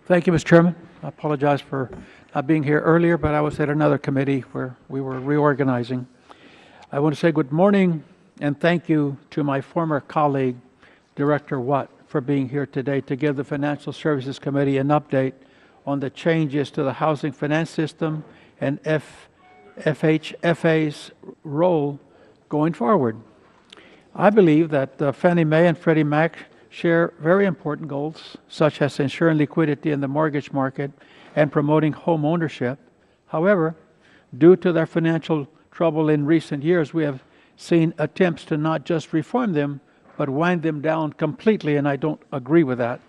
Thank you, Mr. Chairman. I apologize for not being here earlier, but I was at another committee where we were reorganizing. I want to say good morning and thank you to my former colleague, Director Watt, for being here today to give the Financial Services Committee an update on the changes to the housing finance system and FHFA's role going forward. I believe that Fannie Mae and Freddie Mac share very important goals, such as ensuring liquidity in the mortgage market and promoting home ownership. However, due to their financial trouble in recent years, we have seen attempts to not just reform them, but wind them down completely, and I don't agree with that.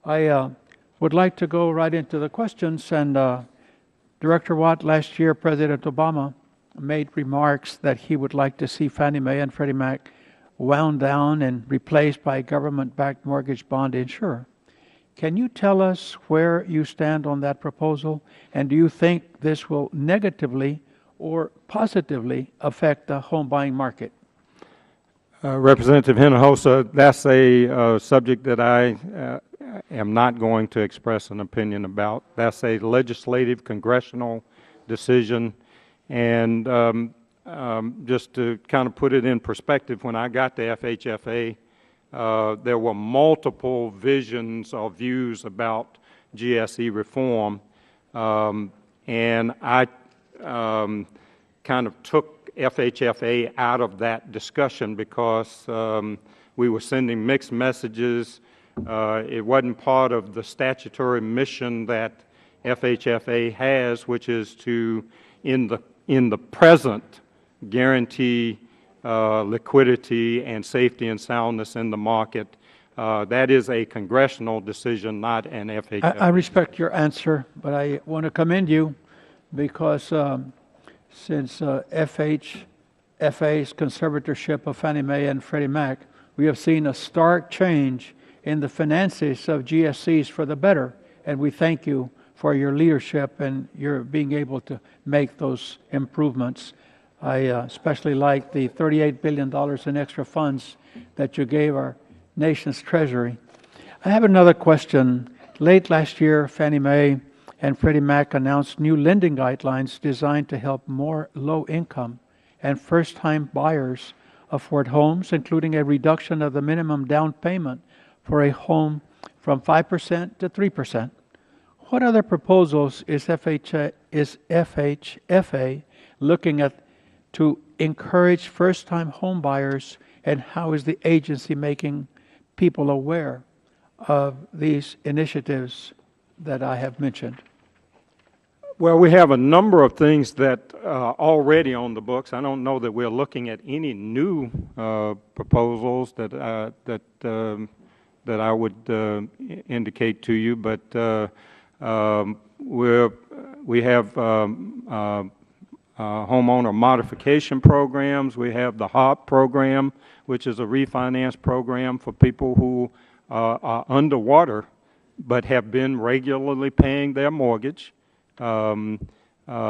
I would like to go right into the questions, and Director Watt, last year, President Obama made remarks that he would like to see Fannie Mae and Freddie Mac wound down and replaced by a government-backed mortgage bond insurer. Can you tell us where you stand on that proposal, and do you think this will negatively or positively affect the home buying market? Representative Hinojosa, that's a subject that I am not going to express an opinion about. That's a legislative, congressional decision, and just to kind of put it in perspective, when I got to FHFA, there were multiple visions or views about GSE reform, and I kind of took FHFA out of that discussion because we were sending mixed messages. It wasn't part of the statutory mission that FHFA has, which is to, in the present, guarantee liquidity and safety and soundness in the market. That is a congressional decision, not an FHFA. I respect your answer, but I want to commend you because since FHFA's conservatorship of Fannie Mae and Freddie Mac, we have seen a stark change in the finances of GSEs for the better, and we thank you for your leadership and your being able to make those improvements. I especially like the $38 billion in extra funds that you gave our nation's treasury. I have another question. Late last year, Fannie Mae and Freddie Mac announced new lending guidelines designed to help more low-income and first-time buyers afford homes, including a reduction of the minimum down payment for a home from 5% to 3%. What other proposals is FHFA looking at to encourage first-time home buyers, and how is the agency making people aware of these initiatives that I have mentioned? Well, we have a number of things that are already on the books. I don't know that we're looking at any new proposals that I would indicate to you, but we have homeowner modification programs. We have the HOP program, which is a refinance program for people who are underwater but have been regularly paying their mortgage. And the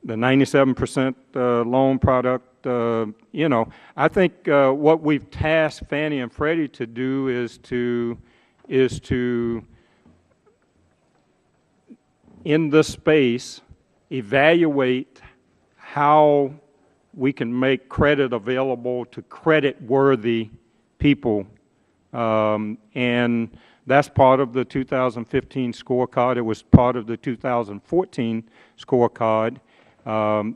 97% loan product, I think what we've tasked Fannie and Freddie to do is to in this space, evaluate how we can make credit available to credit-worthy people. And that's part of the 2015 scorecard. It was part of the 2014 scorecard.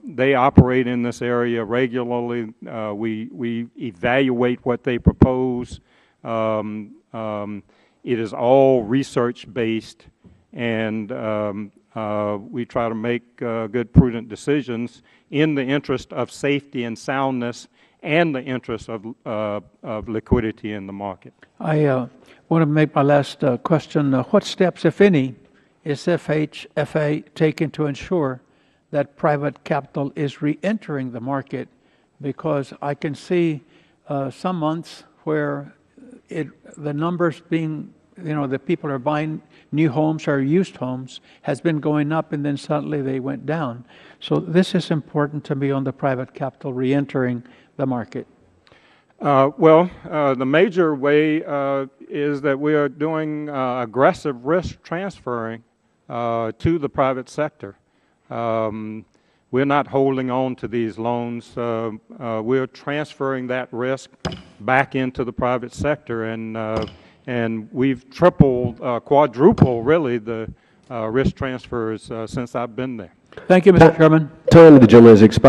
They operate in this area regularly. We evaluate what they propose. It is all research-based, and we try to make good, prudent decisions in the interest of safety and soundness and the interest of liquidity in the market. I want to make my last question. What steps, if any, is FHFA taking to ensure that private capital is re-entering the market? Because I can see some months where the numbers being, the people are buying new homes or used homes has been going up, and then suddenly they went down. So this is important to me on the private capital re-entering the market. The major way is that we are doing aggressive risk transferring to the private sector. We're not holding on to these loans. We're transferring that risk back into the private sector, and we've tripled, quadrupled, really, the risk transfers since I've been there. Thank you, Mr. Chairman. Time of the gentleman has expired.